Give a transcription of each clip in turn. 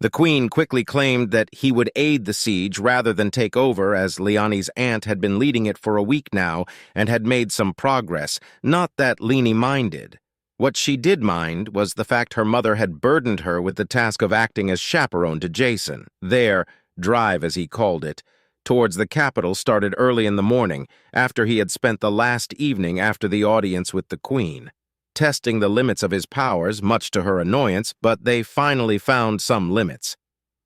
The queen quickly claimed that he would aid the siege rather than take over, as Leani's aunt had been leading it for a week now and had made some progress. Not that Leani minded. What she did mind was the fact her mother had burdened her with the task of acting as chaperone to Jason. Their drive, as he called it, towards the capital started early in the morning, after he had spent the last evening after the audience with the queen, testing the limits of his powers, much to her annoyance, but they finally found some limits.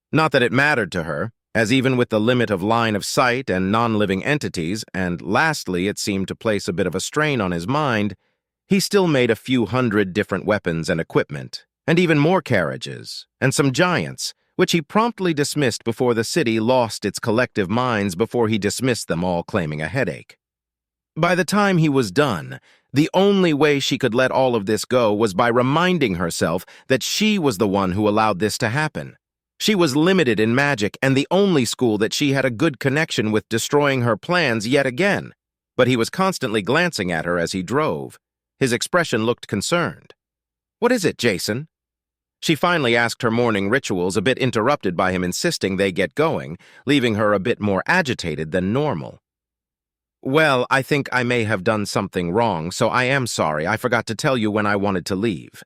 Not that it mattered to her, as even with the limit of line of sight and non-living entities, and lastly it seemed to place a bit of a strain on his mind, he still made a few hundred different weapons and equipment, and even more carriages, and some giants, which he promptly dismissed before the city lost its collective minds before he dismissed them all claiming a headache. By the time he was done, the only way she could let all of this go was by reminding herself that she was the one who allowed this to happen. She was limited in magic and the only school that she had a good connection with destroying her plans yet again. But he was constantly glancing at her as he drove. His expression looked concerned. "What is it, Jason?" She finally asked her morning rituals, a bit interrupted by him insisting they get going, leaving her a bit more agitated than normal. "Well, I think I may have done something wrong, so I am sorry. I forgot to tell you when I wanted to leave,"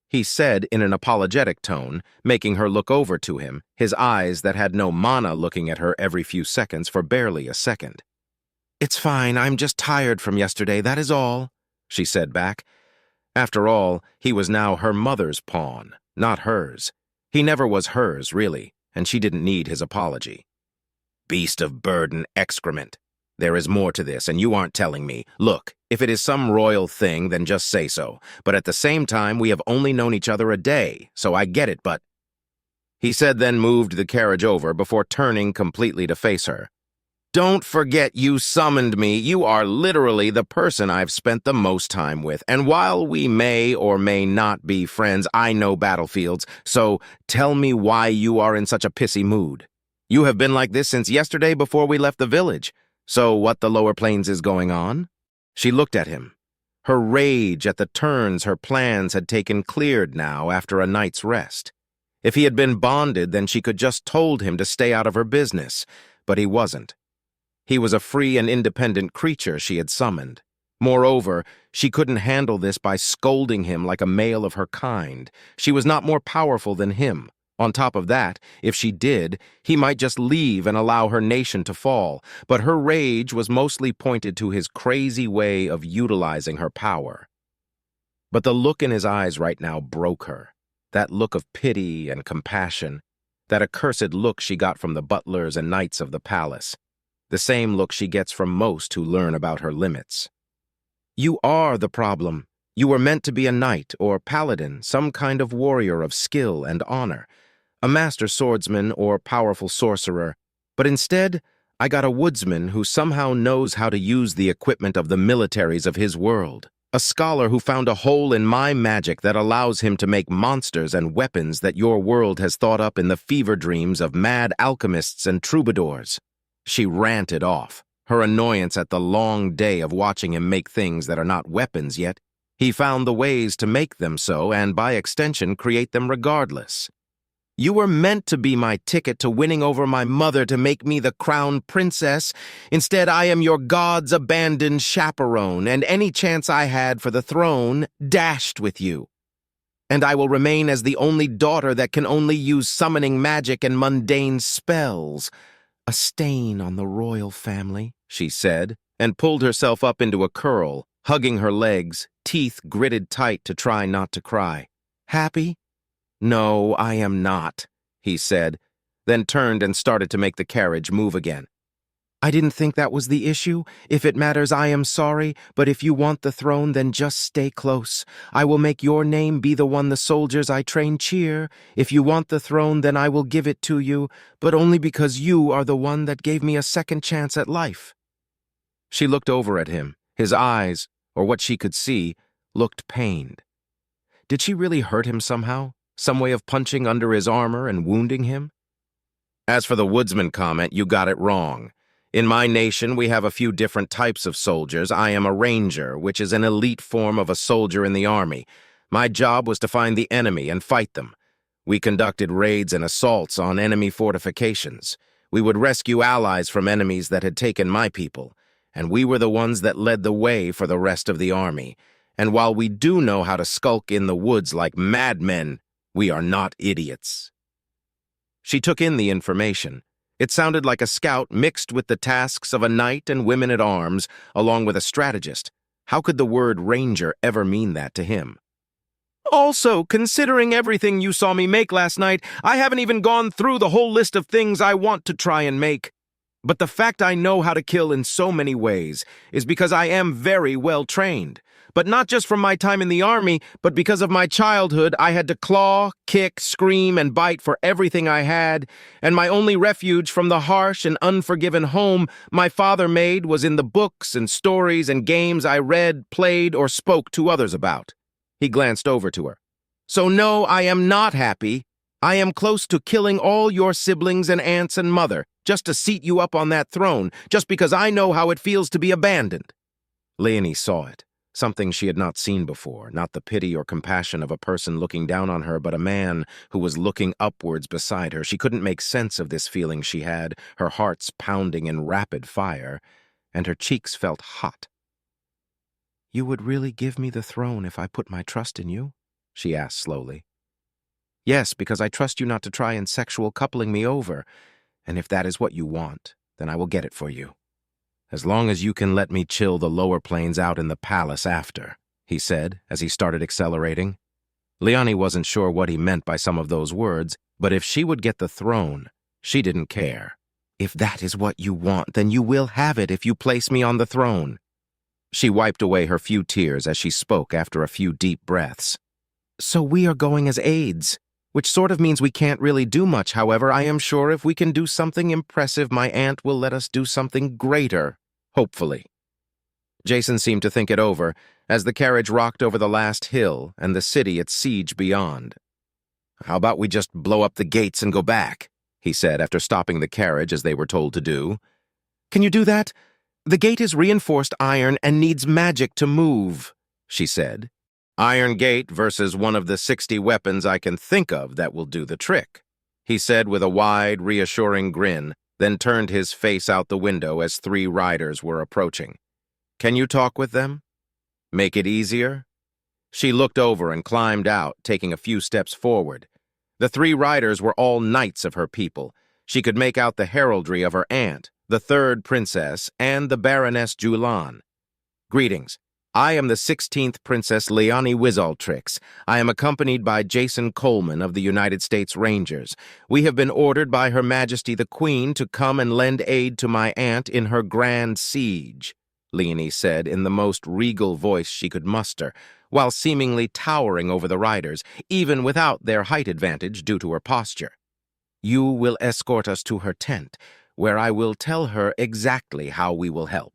he said in an apologetic tone, making her look over to him, his eyes that had no mana looking at her every few seconds for barely a second. "It's fine, I'm just tired from yesterday, that is all," she said back. After all, he was now her mother's pawn, not hers. He never was hers, really, and she didn't need his apology. "Beast of burden excrement. There is more to this, and you aren't telling me. Look, if it is some royal thing, then just say so. But at the same time, we have only known each other a day, so I get it, but—" he said, then moved the carriage over before turning completely to face her. "Don't forget you summoned me. You are literally the person I've spent the most time with. And while we may or may not be friends, I know battlefields. So tell me why you are in such a pissy mood. You have been like this since yesterday before we left the village. So what the lower planes is going on?" She looked at him. Her rage at the turns her plans had taken cleared now after a night's rest. If he had been bonded, then she could just told him to stay out of her business. But he wasn't. He was a free and independent creature she had summoned. Moreover, she couldn't handle this by scolding him like a male of her kind. She was not more powerful than him. On top of that, if she did, he might just leave and allow her nation to fall. But her rage was mostly pointed to his crazy way of utilizing her power. But the look in his eyes right now broke her. That look of pity and compassion. That accursed look she got from the butlers and knights of the palace. The same look she gets from most who learn about her limits. "You are the problem. You were meant to be a knight or paladin, some kind of warrior of skill and honor, a master swordsman or powerful sorcerer. But instead, I got a woodsman who somehow knows how to use the equipment of the militaries of his world. A scholar who found a hole in my magic that allows him to make monsters and weapons that your world has thought up in the fever dreams of mad alchemists and troubadours." She ranted off, her annoyance at the long day of watching him make things that are not weapons yet. He found the ways to make them so and, by extension, create them regardless. "You were meant to be my ticket to winning over my mother to make me the crown princess. Instead, I am your god's abandoned chaperone, and any chance I had for the throne dashed with you. And I will remain as the only daughter that can only use summoning magic and mundane spells. A stain on the royal family," she said, and pulled herself up into a curl, hugging her legs, teeth gritted tight to try not to cry. "Happy?" "No, I am not," he said, then turned and started to make the carriage move again. "I didn't think that was the issue. If it matters, I am sorry, but if you want the throne, then just stay close. I will make your name be the one the soldiers I train cheer. If you want the throne, then I will give it to you, but only because you are the one that gave me a second chance at life." She looked over at him. His eyes, or what she could see, looked pained. Did she really hurt him somehow? Some way of punching under his armor and wounding him? "As for the woodsman comment, you got it wrong. In my nation, we have a few different types of soldiers. I am a ranger, which is an elite form of a soldier in the army. My job was to find the enemy and fight them. We conducted raids and assaults on enemy fortifications. We would rescue allies from enemies that had taken my people, and we were the ones that led the way for the rest of the army. And while we do know how to skulk in the woods like madmen, we are not idiots." She took in the information. It sounded like a scout mixed with the tasks of a knight and women-at-arms, along with a strategist. How could the word ranger ever mean that to him? "Also, considering everything you saw me make last night, I haven't even gone through the whole list of things I want to try and make. But the fact I know how to kill in so many ways is because I am very well trained. But not just from my time in the army, but because of my childhood, I had to claw, kick, scream, and bite for everything I had, and my only refuge from the harsh and unforgiving home my father made was in the books and stories and games I read, played, or spoke to others about." He glanced over to her. "So no, I am not happy. I am close to killing all your siblings and aunts and mother, just to seat you up on that throne, just because I know how it feels to be abandoned." Leani saw it. Something she had not seen before, not the pity or compassion of a person looking down on her, but a man who was looking upwards beside her. She couldn't make sense of this feeling she had, her heart's pounding in rapid fire, and her cheeks felt hot. "You would really give me the throne if I put my trust in you?" she asked slowly. "Yes, because I trust you not to try and sexual coupling me over, and if that is what you want, then I will get it for you. As long as you can let me chill the lower planes out in the palace after," he said as he started accelerating. Leani wasn't sure what he meant by some of those words, but if she would get the throne, she didn't care. "If that is what you want, then you will have it if you place me on the throne." She wiped away her few tears as she spoke after a few deep breaths. "So we are going as aides, which sort of means we can't really do much. However, I am sure if we can do something impressive, my aunt will let us do something greater. Hopefully." Jason seemed to think it over as the carriage rocked over the last hill and the city at siege beyond. "How about we just blow up the gates and go back?" he said after stopping the carriage as they were told to do. "Can you do that? The gate is reinforced iron and needs magic to move," she said. "Iron gate versus one of the 60 weapons I can think of that will do the trick," he said with a wide, reassuring grin, then turned his face out the window as 3 riders were approaching. "Can you talk with them? Make it easier?" She looked over and climbed out, taking a few steps forward. The 3 riders were all knights of her people. She could make out the heraldry of her aunt, the 3rd princess, and the Baroness Julan. "Greetings. I am the 16th Princess Leani Wizaldrix. I am accompanied by Jason Coleman of the United States Rangers. We have been ordered by Her Majesty the Queen to come and lend aid to my aunt in her grand siege," Leani said in the most regal voice she could muster, while seemingly towering over the riders, even without their height advantage due to her posture. "You will escort us to her tent, where I will tell her exactly how we will help."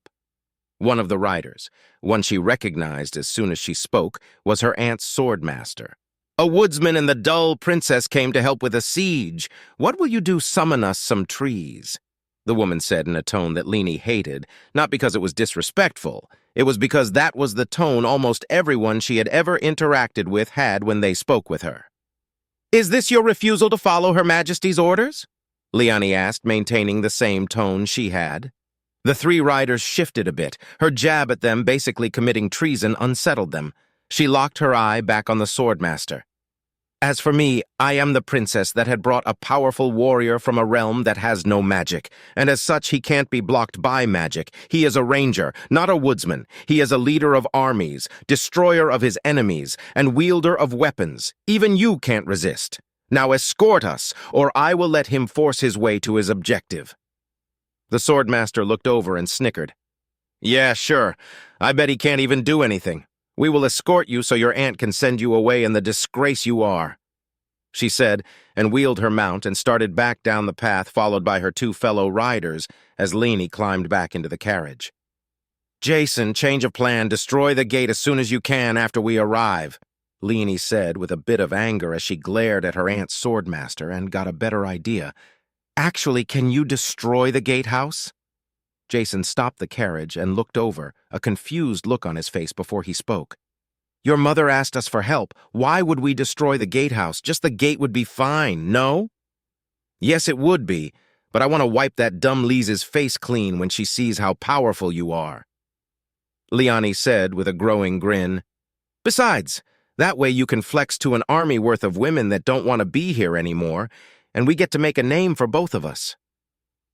One of the riders, one she recognized as soon as she spoke, was her aunt's swordmaster. "A woodsman and the dull princess came to help with a siege. What will you do summon us some trees?" the woman said in a tone that Leani hated, not because it was disrespectful. It was because that was the tone almost everyone she had ever interacted with had when they spoke with her. "Is this your refusal to follow Her Majesty's orders?" Leani asked, maintaining the same tone she had. The 3 riders shifted a bit. Her jab at them, basically committing treason, unsettled them. She locked her eye back on the swordmaster. "As for me, I am the princess that had brought a powerful warrior from a realm that has no magic, and as such he can't be blocked by magic. He is a ranger, not a woodsman. He is a leader of armies, destroyer of his enemies, and wielder of weapons. Even you can't resist. Now escort us, or I will let him force his way to his objective." The swordmaster looked over and snickered. "Yeah, sure. I bet he can't even do anything. We will escort you so your aunt can send you away in the disgrace you are," she said, and wheeled her mount and started back down the path, followed by her 2 fellow riders as Leani climbed back into the carriage. "Jason, change of plan. Destroy the gate as soon as you can after we arrive," Leani said with a bit of anger as she glared at her aunt's swordmaster and got a better idea. "Actually, can you destroy the gatehouse?" Jason stopped the carriage and looked over, a confused look on his face before he spoke. Your mother asked us for help. Why would we destroy the gatehouse? Just the gate would be fine, no? Yes, it would be, but I want to wipe that dumb Lisa's face clean when she sees how powerful you are. Leani said with a growing grin. Besides, that way you can flex to an army worth of women that don't want to be here anymore, and we get to make a name for both of us.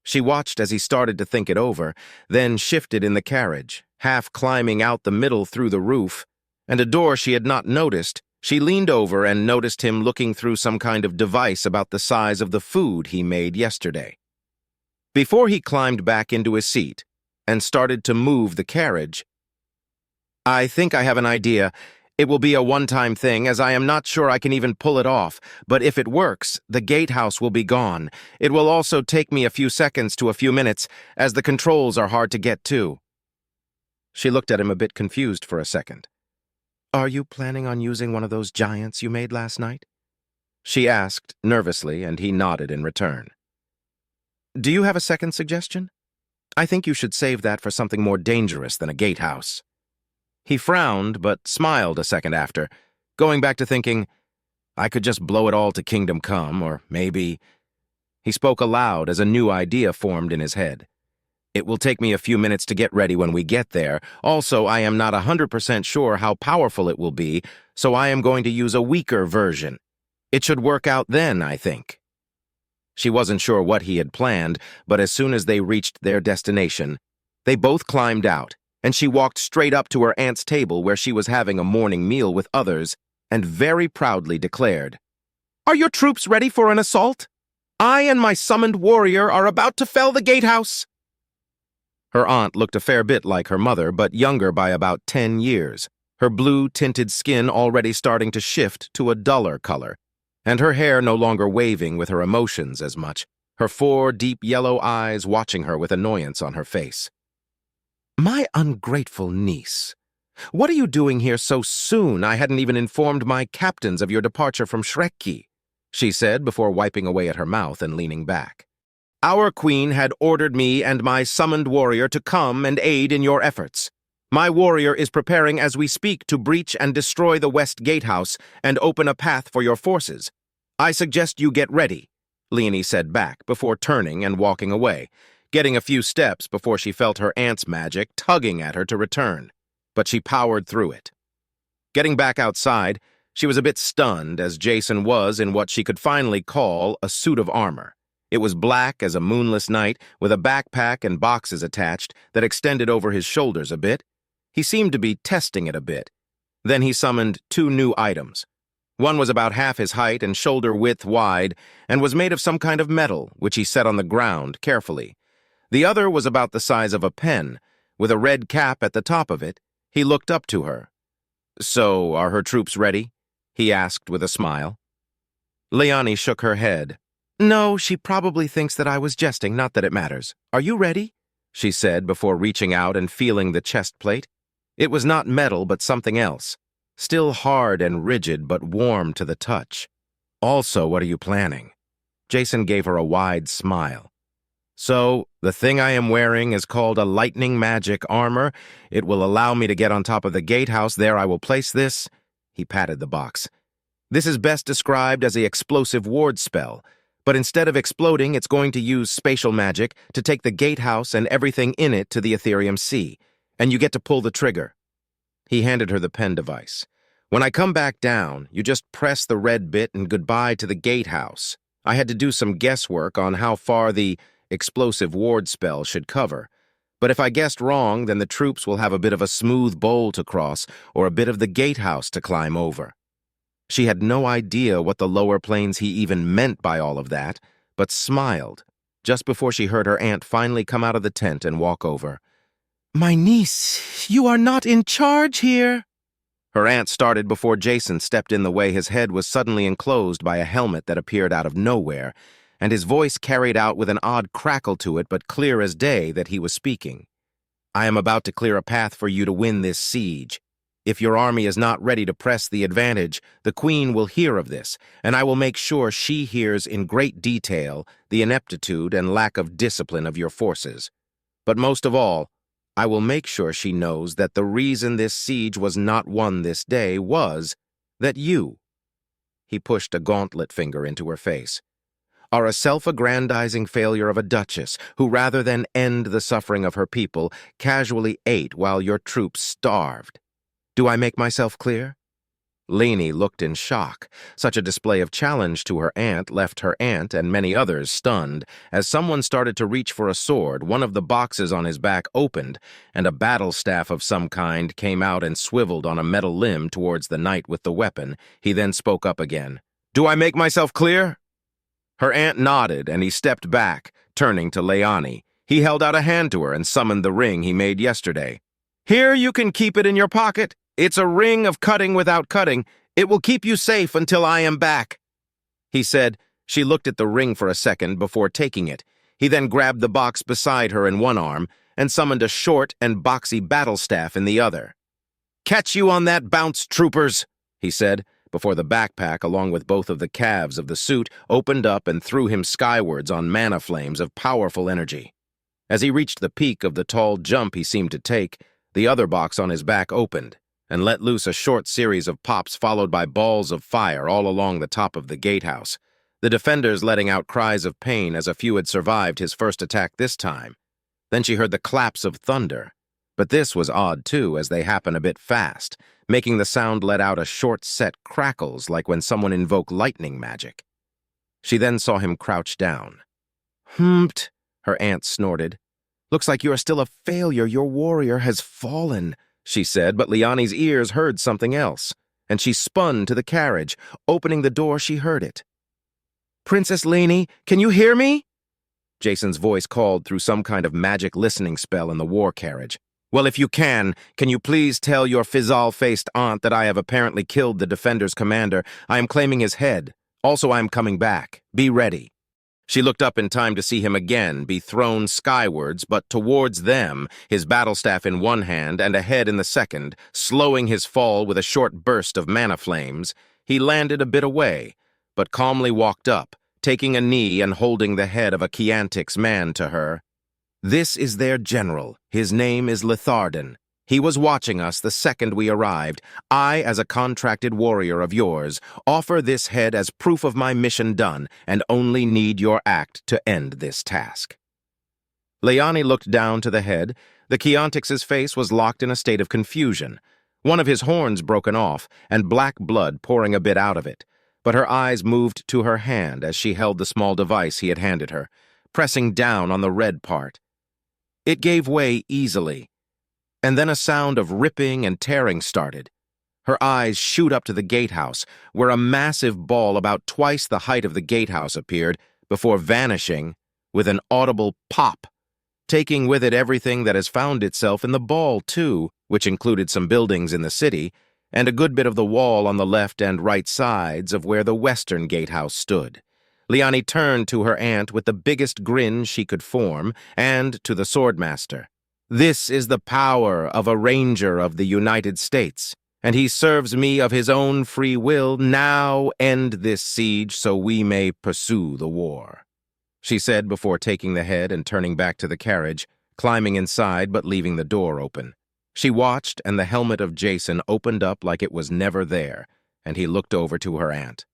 She watched as he started to think it over, then shifted in the carriage, half climbing out the middle through the roof, and a door she had not noticed. She leaned over and noticed him looking through some kind of device about the size of the food he made yesterday. Before he climbed back into his seat and started to move the carriage, I think I have an idea. It will be a one-time thing, as I am not sure I can even pull it off, but if it works, the gatehouse will be gone. It will also take me a few seconds to a few minutes, as the controls are hard to get to. She looked at him a bit confused for a second. Are you planning on using one of those giants you made last night? She asked nervously, and he nodded in return. Do you have a second suggestion? I think you should save that for something more dangerous than a gatehouse. He frowned, but smiled a second after, going back to thinking, I could just blow it all to Kingdom Come, or maybe... He spoke aloud as a new idea formed in his head. It will take me a few minutes to get ready when we get there. Also, I am not 100% sure how powerful it will be, so I am going to use a weaker version. It should work out then, I think. She wasn't sure what he had planned, but as soon as they reached their destination, they both climbed out, and she walked straight up to her aunt's table where she was having a morning meal with others, and very proudly declared, Are your troops ready for an assault? I and my summoned warrior are about to fell the gatehouse. Her aunt looked a fair bit like her mother, but younger by about 10 years, her blue-tinted skin already starting to shift to a duller color, and her hair no longer waving with her emotions as much, her 4 deep yellow eyes watching her with annoyance on her face. My ungrateful niece. What are you doing here so soon? I hadn't even informed my captains of your departure from Shrekki, she said before wiping away at her mouth and leaning back. Our queen had ordered me and my summoned warrior to come and aid in your efforts. My warrior is preparing as we speak to breach and destroy the West Gatehouse and open a path for your forces. I suggest you get ready, Leani said back before turning and walking away, getting a few steps before she felt her aunt's magic tugging at her to return. But she powered through it. Getting back outside, she was a bit stunned as Jason was in what she could finally call a suit of armor. It was black as a moonless night, with a backpack and boxes attached that extended over his shoulders a bit. He seemed to be testing it a bit. Then he summoned 2 new items. One was about half his height and shoulder width wide, and was made of some kind of metal, which he set on the ground carefully. The other was about the size of a pen, with a red cap at the top of it. He looked up to her. So, are her troops ready? He asked with a smile. Leani shook her head. No, she probably thinks that I was jesting, not that it matters. Are you ready? She said before reaching out and feeling the chest plate. It was not metal, but something else. Still hard and rigid, but warm to the touch. Also, what are you planning? Jason gave her a wide smile. So, the thing I am wearing is called a lightning magic armor. It will allow me to get on top of the gatehouse. There I will place this. He patted the box. This is best described as an explosive ward spell. But instead of exploding, it's going to use spatial magic to take the gatehouse and everything in it to the Ethereum Sea, and you get to pull the trigger. He handed her the pen device. When I come back down, you just press the red bit and goodbye to the gatehouse. I had to do some guesswork on how far the explosive ward spell should cover. But if I guessed wrong, then the troops will have a bit of a smooth bowl to cross or a bit of the gatehouse to climb over. She had no idea what the lower planes he even meant by all of that, but smiled, just before she heard her aunt finally come out of the tent and walk over. My niece, you are not in charge here. Her aunt started before Jason stepped in the way his head was suddenly enclosed by a helmet that appeared out of nowhere, and his voice carried out with an odd crackle to it but clear as day that he was speaking. I am about to clear a path for you to win this siege. If your army is not ready to press the advantage, the Queen will hear of this, and I will make sure she hears in great detail the ineptitude and lack of discipline of your forces. But most of all, I will make sure she knows that the reason this siege was not won this day was that you," he pushed a gauntlet finger into her face, "are a self-aggrandizing failure of a duchess who, rather than end the suffering of her people, casually ate while your troops starved. Do I make myself clear?" Leani looked in shock. Such a display of challenge to her aunt left her aunt and many others stunned. As someone started to reach for a sword, one of the boxes on his back opened, and a battle staff of some kind came out and swiveled on a metal limb towards the knight with the weapon. He then spoke up again. "Do I make myself clear?" Her aunt nodded, and he stepped back, turning to Leani. He held out a hand to her and summoned the ring he made yesterday. "Here, you can keep it in your pocket. It's a ring of cutting without cutting. It will keep you safe until I am back," he said. She looked at the ring for a second before taking it. He then grabbed the box beside her in one arm and summoned a short and boxy battle staff in the other. "Catch you on that bounce, troopers," he said, before the backpack, along with both of the calves of the suit, opened up and threw him skywards on mana flames of powerful energy. As he reached the peak of the tall jump he seemed to take, the other box on his back opened and let loose a short series of pops followed by balls of fire all along the top of the gatehouse, the defenders letting out cries of pain as a few had survived his first attack this time. Then she heard the claps of thunder. But this was odd, too, as they happen a bit fast, making the sound let out a short set crackles like when someone invoked lightning magic. She then saw him crouch down. "Humped," her aunt snorted. "Looks like you are still a failure. Your warrior has fallen," she said, but Leani's ears heard something else, and she spun to the carriage. Opening the door, she heard it. "Princess Leani, can you hear me?" Jason's voice called through some kind of magic listening spell in the war carriage. "Well, if you can you please tell your fizzle-faced aunt that I have apparently killed the Defender's commander. I am claiming his head. Also, I am coming back. Be ready." She looked up in time to see him again be thrown skywards, but towards them, his battle staff in one hand and a head in the second, slowing his fall with a short burst of mana flames. He landed a bit away, but calmly walked up, taking a knee and holding the head of a Chiantix man to her. "This is their general. His name is Litharden. He was watching us the second we arrived. I, as a contracted warrior of yours, offer this head as proof of my mission done, and only need your act to end this task." Leani looked down to the head. The Chiantix's face was locked in a state of confusion, one of his horns broken off, and black blood pouring a bit out of it. But her eyes moved to her hand as she held the small device he had handed her, pressing down on the red part. It gave way easily, and then a sound of ripping and tearing started. Her eyes shoot up to the gatehouse, where a massive ball about twice the height of the gatehouse appeared, before vanishing with an audible pop, taking with it everything that has found itself in the ball, too, which included some buildings in the city, and a good bit of the wall on the left and right sides of where the western gatehouse stood. Leani turned to her aunt with the biggest grin she could form, and to the swordmaster. "This is the power of a ranger of the United States, and he serves me of his own free will. Now end this siege so we may pursue the war," she said before taking the head and turning back to the carriage, climbing inside but leaving the door open. She watched, and the helmet of Jason opened up like it was never there, and he looked over to her aunt.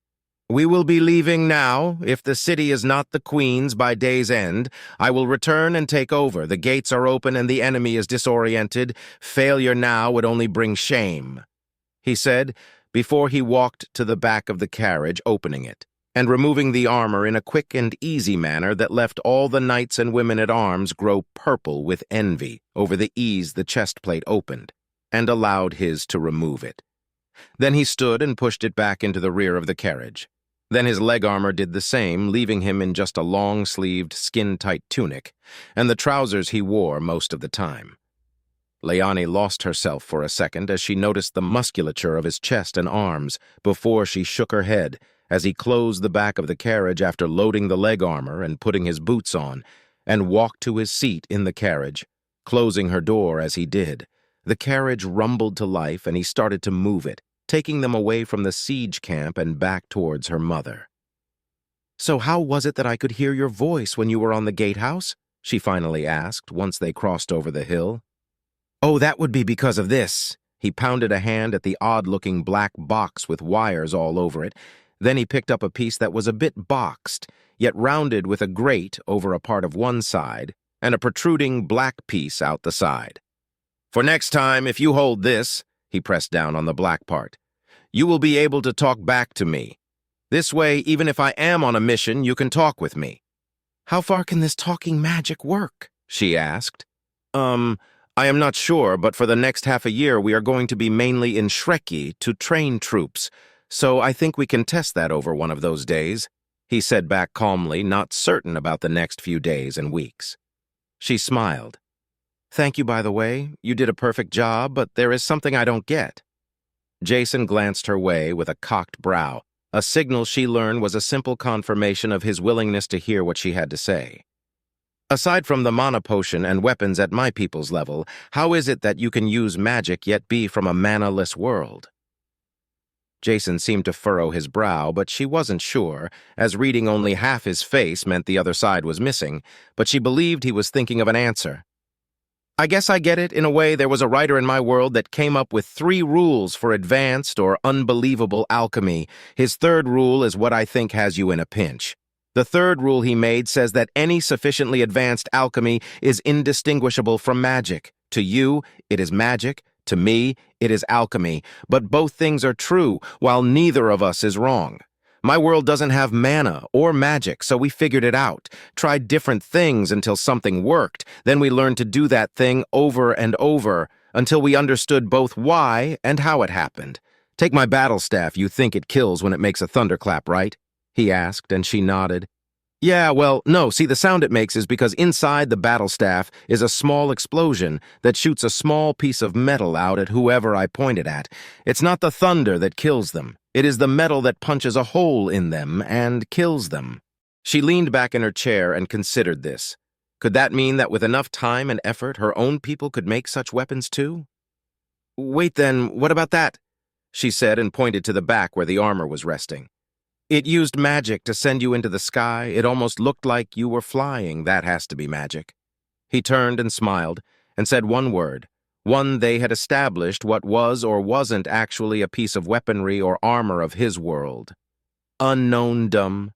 "We will be leaving now. If the city is not the Queen's by day's end, I will return and take over. The gates are open and the enemy is disoriented. Failure now would only bring shame," he said, before he walked to the back of the carriage, opening it, and removing the armor in a quick and easy manner that left all the knights and women at arms grow purple with envy over the ease the chest plate opened, and allowed his to remove it. Then he stood and pushed it back into the rear of the carriage. Then his leg armor did the same, leaving him in just a long-sleeved, skin-tight tunic, and the trousers he wore most of the time. Leani lost herself for a second as she noticed the musculature of his chest and arms before she shook her head as he closed the back of the carriage after loading the leg armor and putting his boots on, and walked to his seat in the carriage, closing her door as he did. The carriage rumbled to life and he started to move it, taking them away from the siege camp and back towards her mother. "So how was it that I could hear your voice when you were on the gatehouse?" she finally asked once they crossed over the hill. Oh, that would be because of this. He pounded a hand at the odd-looking black box with wires all over it. Then he picked up a piece that was a bit boxed, yet rounded with a grate over a part of one side, and a protruding black piece out the side. For next time, if you hold this, he pressed down on the black part, you will be able to talk back to me. This way, even if I am on a mission, you can talk with me. How far can this talking magic work? She asked. I am not sure, but for the next half a year we are going to be mainly in Shrekki to train troops, so I think we can test that over one of those days, he said back calmly, not certain about the next few days and weeks. She smiled. Thank you, by the way. You did a perfect job, but there is something I don't get. Jason glanced her way with a cocked brow, a signal she learned was a simple confirmation of his willingness to hear what she had to say. Aside from the mana potion and weapons at my people's level, how is it that you can use magic yet be from a mana-less world? Jason seemed to furrow his brow, but she wasn't sure, as reading only half his face meant the other side was missing, but she believed he was thinking of an answer. I guess I get it. In a way, there was a writer in my world that came up with 3 rules for advanced or unbelievable alchemy. His 3rd rule is what I think has you in a pinch. The 3rd rule he made says that any sufficiently advanced alchemy is indistinguishable from magic. To you, it is magic. To me, it is alchemy. But both things are true, while neither of us is wrong. My world doesn't have mana or magic, so we figured it out, tried different things until something worked. Then we learned to do that thing over and over until we understood both why and how it happened. Take my battle staff. You think it kills when it makes a thunderclap, right? He asked, and she nodded. Yeah, well, no, see, the sound it makes is because inside the battle staff is a small explosion that shoots a small piece of metal out at whoever I point it at. It's not the thunder that kills them. It is the metal that punches a hole in them and kills them. She leaned back in her chair and considered this. Could that mean that with enough time and effort, her own people could make such weapons too? Wait then, what about that? She said and pointed to the back where the armor was resting. It used magic to send you into the sky. It almost looked like you were flying. That has to be magic. He turned and smiled and said one word, one they had established what was or wasn't actually a piece of weaponry or armor of his world. Unknown dumb.